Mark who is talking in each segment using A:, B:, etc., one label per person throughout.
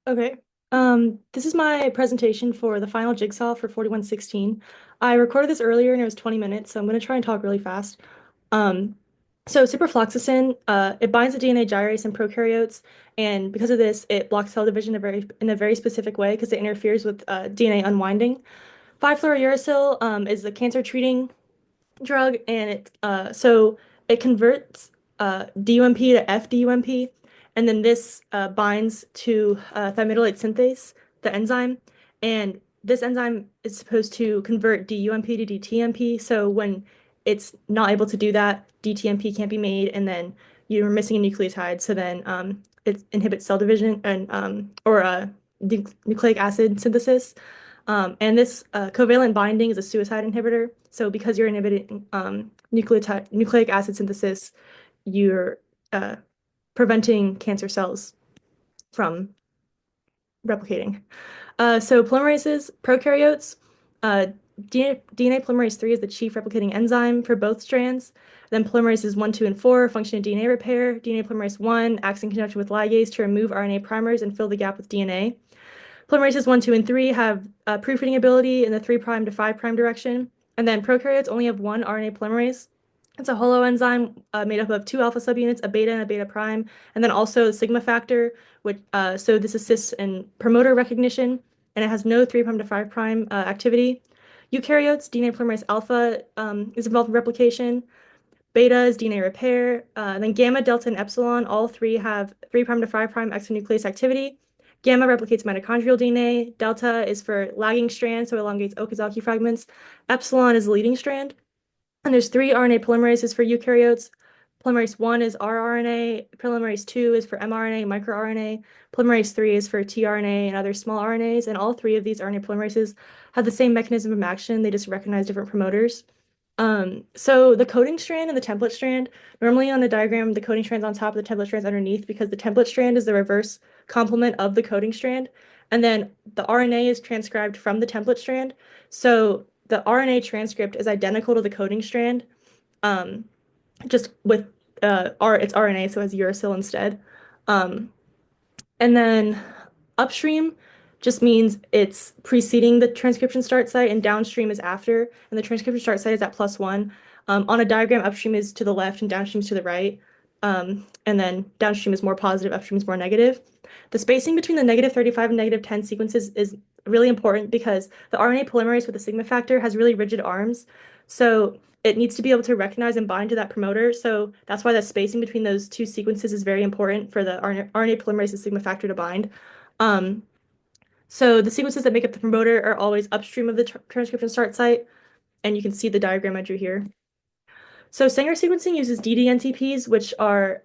A: Okay. This is my presentation for the final jigsaw for 4116. I recorded this earlier and it was 20 minutes, so I'm going to try and talk really fast. Um, so ciprofloxacin, it binds the DNA gyrase in prokaryotes, and because of this, it blocks cell division in a very specific way because it interferes with DNA unwinding. 5-fluorouracil is the cancer treating drug, and it converts DUMP to FDUMP, and then this binds to thymidylate synthase, the enzyme, and this enzyme is supposed to convert DUMP to DTMP. So when it's not able to do that, DTMP can't be made, and then you're missing a nucleotide. So then it inhibits cell division and or nucleic acid synthesis. And this covalent binding is a suicide inhibitor. So because you're inhibiting nucleic acid synthesis, you're uh, preventing cancer cells from replicating. So polymerases, prokaryotes, uh, DNA polymerase 3 is the chief replicating enzyme for both strands. Then polymerases 1, 2, and 4 function in DNA repair. DNA polymerase 1 acts in conjunction with ligase to remove RNA primers and fill the gap with DNA. Polymerases 1, 2, and 3 have proofreading ability in the 3' to 5' direction. And then prokaryotes only have one RNA polymerase. It's a holoenzyme made up of two alpha subunits, a beta and a beta prime, and then also a sigma factor, which so this assists in promoter recognition, and it has no 3' to 5' activity. Eukaryotes, DNA polymerase alpha is involved in replication. Beta is DNA repair. Then gamma, delta, and epsilon, all three have 3' to 5' exonuclease activity. Gamma replicates mitochondrial DNA. Delta is for lagging strands, so elongates Okazaki fragments. Epsilon is the leading strand. And there's three RNA polymerases for eukaryotes. Polymerase 1 is rRNA. Polymerase 2 is for mRNA, microRNA. Polymerase 3 is for tRNA and other small RNAs. And all three of these RNA polymerases have the same mechanism of action. They just recognize different promoters. So the coding strand and the template strand, normally on the diagram, the coding strand's on top, the template strand's underneath because the template strand is the reverse complement of the coding strand. And then the RNA is transcribed from the template strand. So the RNA transcript is identical to the coding strand, um, just with it's RNA, so it has uracil instead. Um, and then upstream just means it's preceding the transcription start site, and downstream is after. And the transcription start site is at +1. On a diagram, upstream is to the left and downstream is to the right. And then downstream is more positive, upstream is more negative. The spacing between the -35 and -10 sequences is really important because the RNA polymerase with the sigma factor has really rigid arms. So it needs to be able to recognize and bind to that promoter. So that's why the spacing between those two sequences is very important for the RNA polymerase and sigma factor to bind. Um, so the sequences that make up the promoter are always upstream of the transcription start site, and you can see the diagram I drew here. So Sanger sequencing uses ddNTPs, which are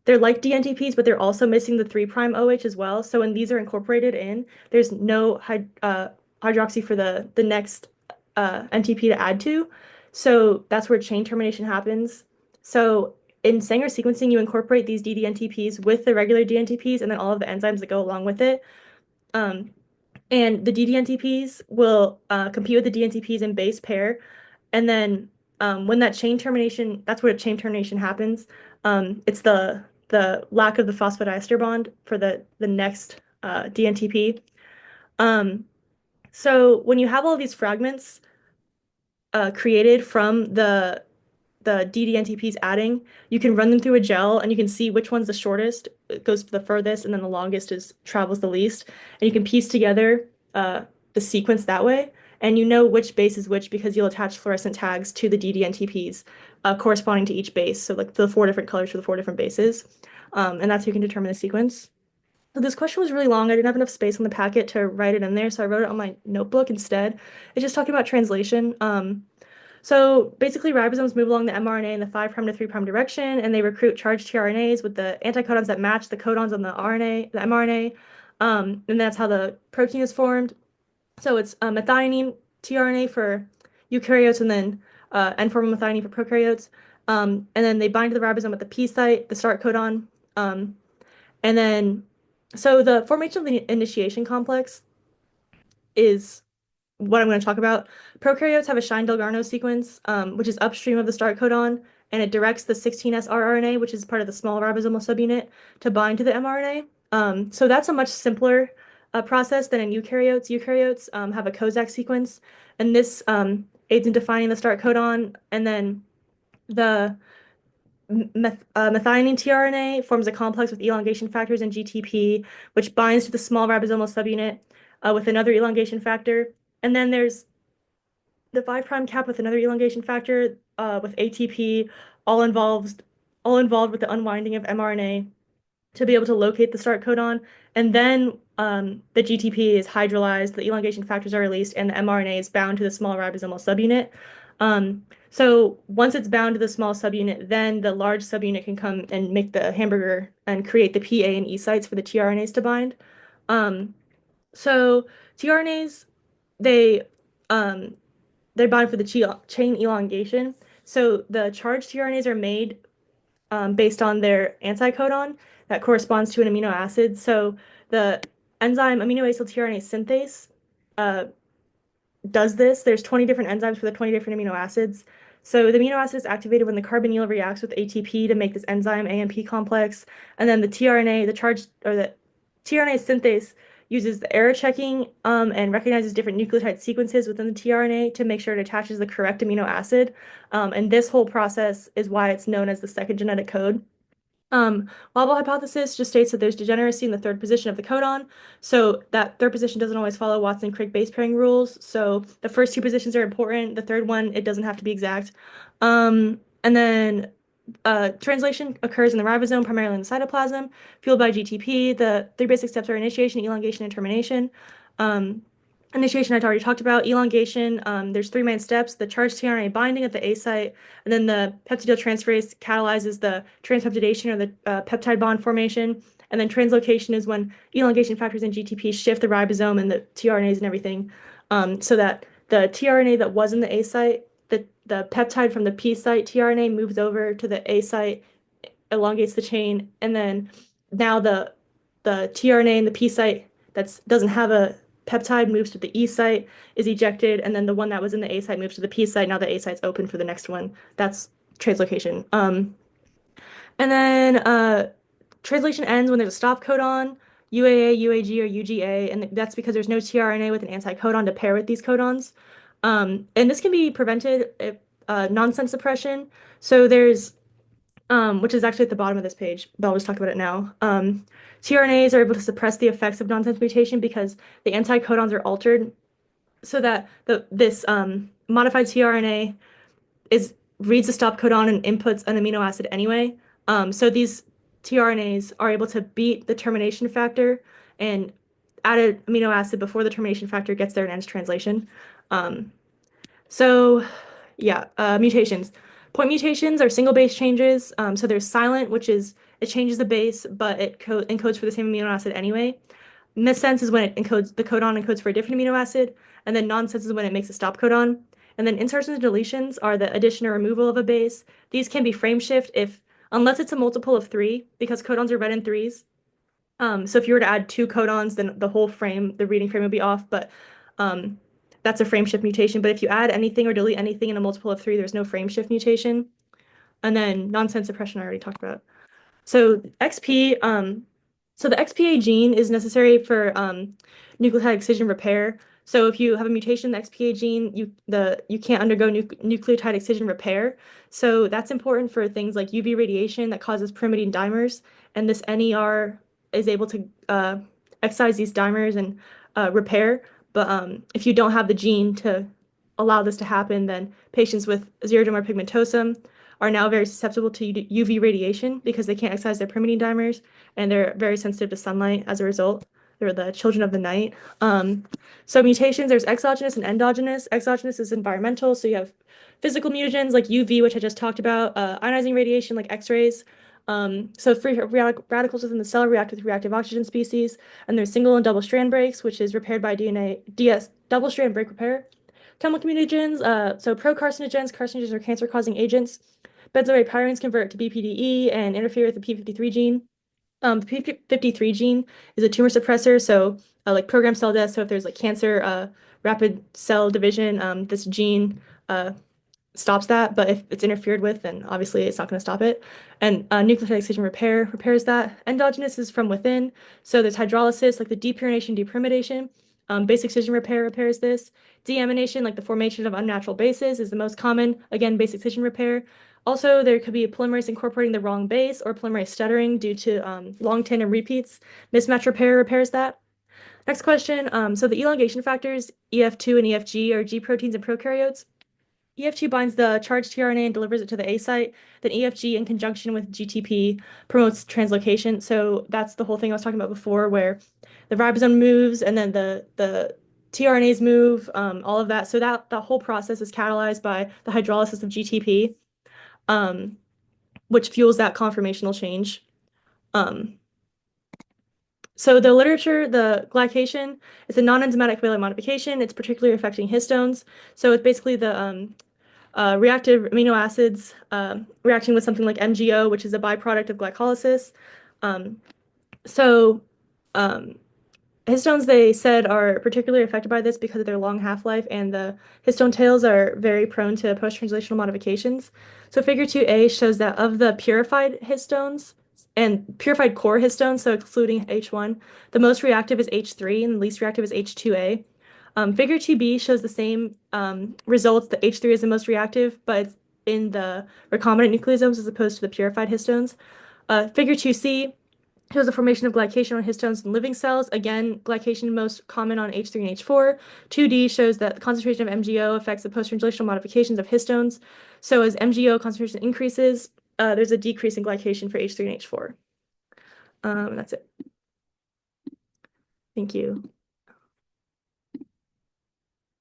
A: they're like DNTPs, but they're also missing the 3' OH as well. So when these are incorporated in, there's no hydroxy for the next NTP to add to. So that's where chain termination happens. So in Sanger sequencing, you incorporate these ddNTPs with the regular DNTPs and then all of the enzymes that go along with it. Um, and the ddNTPs will compete with the DNTPs in base pair. And then when that chain termination, that's where chain termination happens. It's the lack of the phosphodiester bond for the next DNTP. So when you have all these fragments created from the ddNTPs adding, you can run them through a gel and you can see which one's the shortest, it goes the furthest, and then the longest is travels the least. And you can piece together the sequence that way. And you know which base is which because you'll attach fluorescent tags to the ddNTPs corresponding to each base. So like the 4 different colors for the 4 different bases. And that's how you can determine the sequence. So this question was really long. I didn't have enough space on the packet to write it in there, so I wrote it on my notebook instead. It's just talking about translation. So basically, ribosomes move along the mRNA in the 5' to 3' direction, and they recruit charged tRNAs with the anticodons that match the codons on the RNA, the mRNA, and that's how the protein is formed. So it's methionine tRNA for eukaryotes, and then N-formyl methionine for prokaryotes. And then they bind to the ribosome at the P site, the start codon, and then so the formation of the initiation complex is what I'm going to talk about. Prokaryotes have a Shine-Delgarno sequence, which is upstream of the start codon, and it directs the 16S rRNA, which is part of the small ribosomal subunit, to bind to the mRNA. So that's a much simpler process than in eukaryotes. Eukaryotes have a Kozak sequence, and this aids in defining the start codon, and then the methionine tRNA forms a complex with elongation factors and GTP, which binds to the small ribosomal subunit with another elongation factor. And then there's the 5' cap with another elongation factor with ATP, all involved, all involved with the unwinding of mRNA to be able to locate the start codon. And then the GTP is hydrolyzed, the elongation factors are released, and the mRNA is bound to the small ribosomal subunit. So once it's bound to the small subunit, then the large subunit can come and make the hamburger and create the PA and E sites for the tRNAs to bind. Um, so tRNAs, they um, they're bound for the chain elongation. So the charged tRNAs are made based on their anticodon that corresponds to an amino acid. So the enzyme aminoacyl tRNA synthase uh, does this. There's 20 different enzymes for the 20 different amino acids. So the amino acid is activated when the carbonyl reacts with ATP to make this enzyme AMP complex. And then the tRNA, the charged or the tRNA synthase uses the error checking and recognizes different nucleotide sequences within the tRNA to make sure it attaches the correct amino acid. And this whole process is why it's known as the second genetic code. Wobble hypothesis just states that there's degeneracy in the third position of the codon. So that third position doesn't always follow Watson-Crick base pairing rules. So the first two positions are important. The third one, it doesn't have to be exact. And then translation occurs in the ribosome, primarily in the cytoplasm, fueled by GTP. The three basic steps are initiation, elongation, and termination. Um, Initiation, I'd already talked about. Elongation, there's three main steps: the charged tRNA binding at the A site, and then the peptidyl catalyzes the transpeptidation or the peptide bond formation. And then translocation is when elongation factors and GTP shift the ribosome and the tRNAs and everything, so that the tRNA that was in the A site, the peptide from the P site tRNA moves over to the A site, elongates the chain, and then now the tRNA in the P site that doesn't have a peptide moves to the E site, is ejected, and then the one that was in the A site moves to the P site. Now the A site's open for the next one. That's translocation. And then translation ends when there's a stop codon, UAA, UAG, or UGA, and that's because there's no tRNA with an anticodon to pair with these codons. And this can be prevented if nonsense suppression. So there's which is actually at the bottom of this page, but I'll just talk about it now. tRNAs are able to suppress the effects of nonsense mutation because the anticodons are altered so that this modified tRNA reads the stop codon and inputs an amino acid anyway. So these tRNAs are able to beat the termination factor and add an amino acid before the termination factor gets there and ends translation. Um, so yeah, mutations. Point mutations are single base changes. So there's silent, which is it changes the base, but it encodes for the same amino acid anyway. Missense is when it encodes the codon encodes for a different amino acid, and then nonsense is when it makes a stop codon. And then insertions and deletions are the addition or removal of a base. These can be frame shift unless it's a multiple of three, because codons are read in threes. So if you were to add two codons, then the whole frame, the reading frame would be off, but that's a frame shift mutation. But if you add anything or delete anything in a multiple of three, there's no frame shift mutation. And then nonsense suppression I already talked about. So XP, so the XPA gene is necessary for nucleotide excision repair. So if you have a mutation in the XPA gene, you can't undergo nucleotide excision repair. So that's important for things like UV radiation that causes pyrimidine dimers, and this NER is able to excise these dimers and repair. But if you don't have the gene to allow this to happen, then patients with xeroderma pigmentosum are now very susceptible to UV radiation because they can't excise their pyrimidine dimers, and they're very sensitive to sunlight as a result. They're the children of the night. So mutations, there's exogenous and endogenous. Exogenous is environmental, so you have physical mutagens like UV, which I just talked about, ionizing radiation like X-rays. So free radicals within the cell react with reactive oxygen species, and there's single and double strand breaks, which is repaired by DS double strand break repair. Chemical mutagens, so procarcinogens, carcinogens, or cancer-causing agents. Benzodiazepines convert to BPDE and interfere with the P53 gene. The P53 gene is a tumor suppressor, so like programmed cell death. So if there's like cancer, rapid cell division, this gene stops that, but if it's interfered with, then obviously it's not going to stop it. And nucleotide excision repair repairs that. Endogenous is from within, so there's hydrolysis, like the depurination, depyrimidation. Base excision repair repairs this. Deamination, like the formation of unnatural bases, is the most common. Again, base excision repair. Also, there could be a polymerase incorporating the wrong base or polymerase stuttering due to long tandem repeats. Mismatch repair repairs that. Next question. So the elongation factors, EF2 and EFG, are G proteins and prokaryotes. EF2 binds the charged tRNA and delivers it to the A site. Then EFG, in conjunction with GTP, promotes translocation. So that's the whole thing I was talking about before, where the ribosome moves and then the tRNAs move, all of that. So that whole process is catalyzed by the hydrolysis of GTP, um, which fuels that conformational change. Um, so the literature, the glycation is a non-enzymatic phthalate modification. It's particularly affecting histones. So it's basically the reactive amino acids reacting with something like MgO, which is a byproduct of glycolysis. Um, so um, Histones, they said, are particularly affected by this because of their long half-life, and the histone tails are very prone to post-translational modifications. So figure 2a shows that of the purified histones and purified core histones, so excluding H1, the most reactive is H3 and the least reactive is H2a. Figure 2b shows the same results. The H3 is the most reactive, but it's in the recombinant nucleosomes as opposed to the purified histones. Figure 2c shows the formation of glycation on histones in living cells. Again, glycation most common on H3 and H4. 2D shows that the concentration of MgO affects the post-translational modifications of histones. So as MgO concentration increases, there's a decrease in glycation for H3 and H4. That's it. Thank you.